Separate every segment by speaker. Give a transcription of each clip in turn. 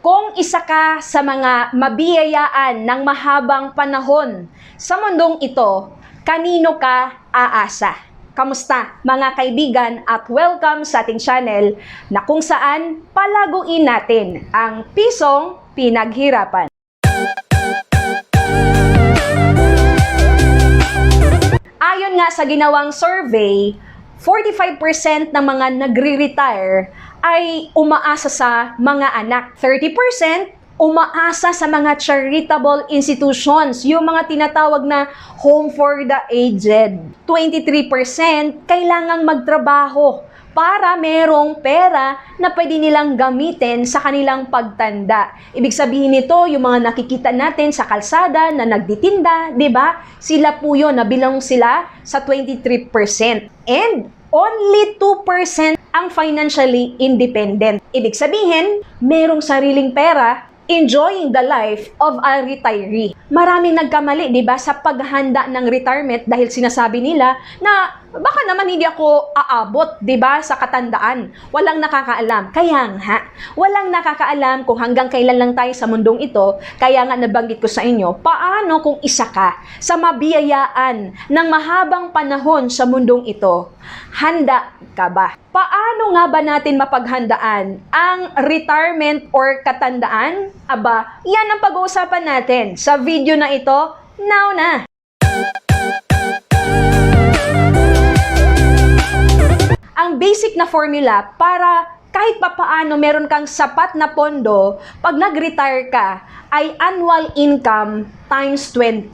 Speaker 1: Kung isa ka sa mga mabiyayaan ng mahabang panahon sa mundong ito, kanino ka aasa? Kamusta mga kaibigan at welcome sa ating channel na kung saan palaguin natin ang pisong pinaghirapan. Ayon nga sa ginawang survey, 45% ng mga nagre-retire ay umaasa sa mga anak. 30% umaasa sa mga charitable institutions, yung mga tinatawag na home for the aged. 23% kailangang magtrabaho para merong pera na pwede nilang gamitin sa kanilang pagtanda. Ibig sabihin nito, yung mga nakikita natin sa kalsada na nagtitinda, di ba? Sila po yun, nabilang sila sa 23%. And only 2% ang financially independent. Ibig sabihin, merong sariling pera, enjoying the life of a retiree. Maraming nagkamali, di ba, sa paghahanda ng retirement dahil sinasabi nila na baka naman hindi ako aabot, di ba, sa katandaan. Walang nakakaalam. Kaya nga, walang nakakaalam kung hanggang kailan lang tayo sa mundong ito. Kaya nga nabanggit ko sa inyo, paano kung isa ka sa mabiyayaan ng mahabang panahon sa mundong ito? Handa ka ba? Paano nga ba natin mapaghandaan ang retirement or katandaan? Aba, yan ang pag-uusapan natin sa video na ito. Now na! Ang basic na formula para kahit papaano meron kang sapat na pondo pag nag-retire ka ay annual income times 20.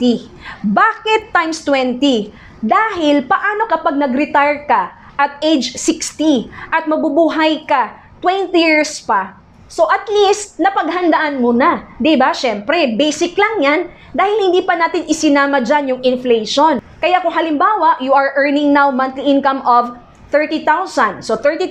Speaker 1: Bakit times 20? Dahil paano kapag nag-retire ka at age 60 at mabubuhay ka 20 years pa? So at least napaghandaan mo na, 'di ba? Syempre, basic lang 'yan dahil hindi pa natin isinama diyan yung inflation. Kaya kung halimbawa, you are earning now monthly income of 30,000. So 30,000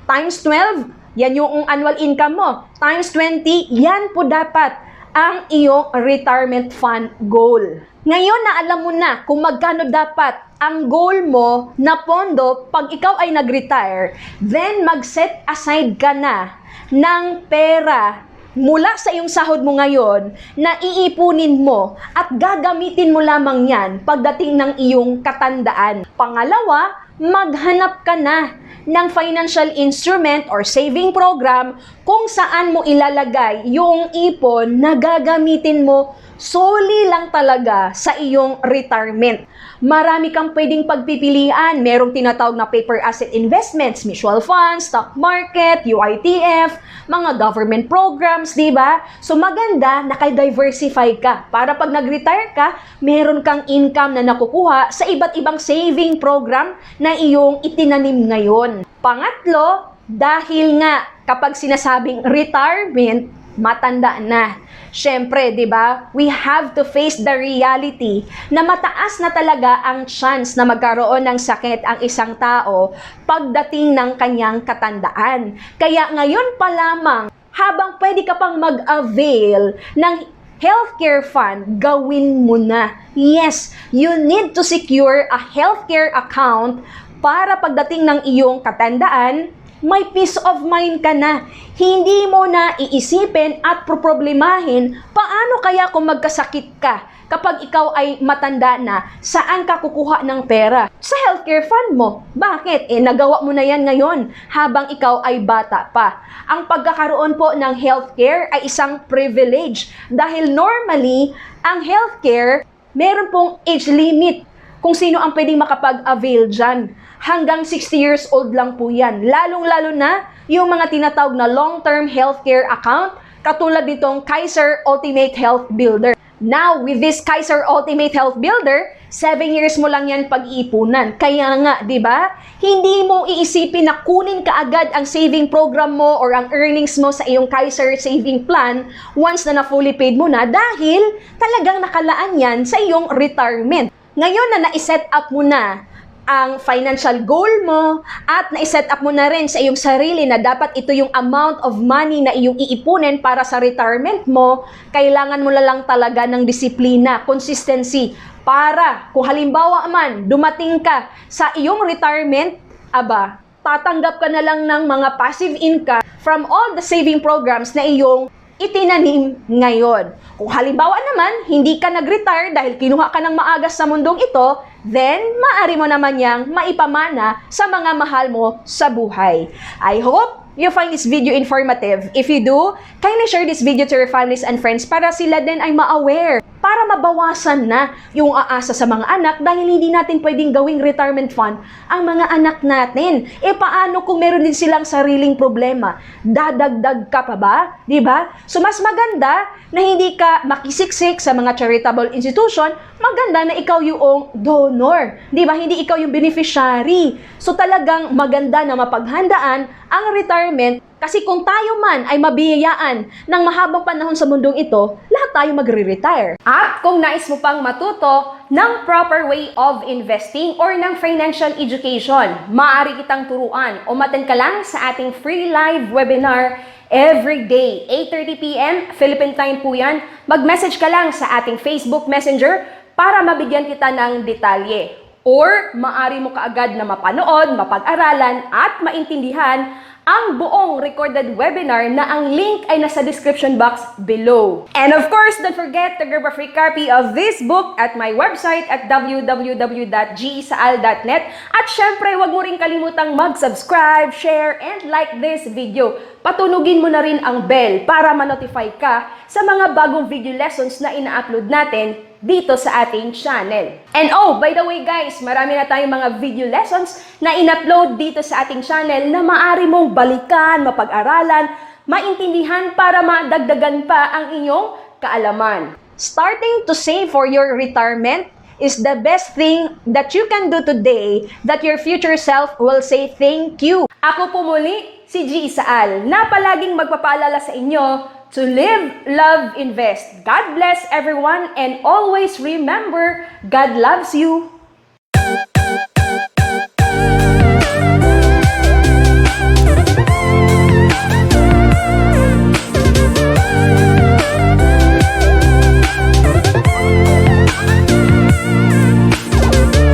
Speaker 1: times 12, yan yung annual income mo. Times 20, yan po dapat ang iyong retirement fund goal. Ngayon na alam mo na kung magkano dapat ang goal mo na pondo pag ikaw ay nag-retire, then mag-set aside ka na ng pera mula sa iyong sahod mo ngayon na iipunin mo at gagamitin mo lamang yan pagdating ng iyong katandaan. Pangalawa, maghanap ka na ng financial instrument or saving program kung saan mo ilalagay yung ipon na gagamitin mo solely lang talaga sa iyong retirement. Marami kang pwedeng pagpipilian. Merong tinatawag na paper asset investments, mutual funds, stock market, UITF, mga government programs, di ba? So maganda, naka-diversify ka para pag nag-retire ka, meron kang income na nakukuha sa iba't ibang saving program na iyong itinanim ngayon. Pangatlo, dahil nga kapag sinasabing retirement, matanda na. Siyempre, di ba, we have to face the reality na mataas na talaga ang chance na magkaroon ng sakit ang isang tao pagdating ng kanyang katandaan. Kaya ngayon pa lamang, habang pwede ka pang mag-avail ng healthcare fund, gawin mo na. Yes, you need to secure a healthcare account para pagdating ng iyong katandaan, may peace of mind ka na. Hindi mo na iisipin at problemahin paano kaya kung magkasakit ka kapag ikaw ay matanda na, saan ka kukuha ng pera? Sa healthcare fund mo. Bakit? Nagawa mo na yan ngayon habang ikaw ay bata pa. Ang pagkakaroon po ng healthcare ay isang privilege dahil normally, ang healthcare, meron pong age limit kung sino ang pwedeng makapag-avail dyan. Hanggang 60 years old lang po yan. Lalong-lalo na yung mga tinatawag na long-term healthcare account, katulad nitong Kaiser Ultimate Health Builder. Now, with this Kaiser Ultimate Health Builder, 7 years mo lang yan pag-iipunan. Kaya nga, di ba? Hindi mo iisipin na kunin ka agad ang saving program mo or ang earnings mo sa iyong Kaiser Saving Plan once na na-fully paid mo na dahil talagang nakalaan yan sa iyong retirement. Ngayon na na-set up mo na ang financial goal mo at na-set up mo na rin sa iyong sarili na dapat ito yung amount of money na iyong iipunin para sa retirement mo, kailangan mo lang talaga ng disiplina, consistency, para kung halimbawa man dumating ka sa iyong retirement, aba, tatanggap ka na lang ng mga passive income from all the saving programs na iyong itinanim ngayon. Kung halimbawa naman, hindi ka nag-retire dahil kinuha ka ng maagas sa mundong ito, then maaari mo naman yang maipamana sa mga mahal mo sa buhay. I hope you find this video informative. If you do, kindly share this video to your families and friends para sila din ay ma-aware, para mabawasan na yung aasa sa mga anak dahil hindi natin pwedeng gawing retirement fund ang mga anak natin. E paano kung meron din silang sariling problema? Dadagdag ka pa ba? Diba? So mas maganda na hindi ka makisiksik sa mga charitable institution, maganda na ikaw yung donor. Diba? Hindi ikaw yung beneficiary. So talagang maganda na mapaghandaan ang retirement kasi kung tayo man ay mabiyayaan ng mahabang panahon sa mundong ito, lahat tayo magre-retire. At kung nais mo pang matuto ng proper way of investing or ng financial education, maaari kitang turuan o maten ka lang sa ating free live webinar every day, 8:30 p.m. Philippine time po yan. Mag-message ka lang sa ating Facebook Messenger para mabigyan kita ng detalye. Or maaari mo kaagad na mapanood, mapag-aralan at maintindihan ang buong recorded webinar na ang link ay nasa description box below. And of course, don't forget to grab a free copy of this book at my website at www.gesaal.net. At syempre, huwag mo rin kalimutang mag-subscribe, share, and like this video. Patunugin mo na rin ang bell para ma-notify ka sa mga bagong video lessons na ina-upload natin dito sa ating channel. And oh, by the way guys, marami na tayong mga video lessons na in-upload dito sa ating channel na maaari mong balikan, mapag-aralan, maintindihan para madagdagan pa ang inyong kaalaman. Starting to save for your retirement is the best thing that you can do today that your future self will say thank you. Ako po muli, si G. Isaal, na palaging magpapaalala sa inyo to live, love, invest. God bless everyone and always remember, God loves you.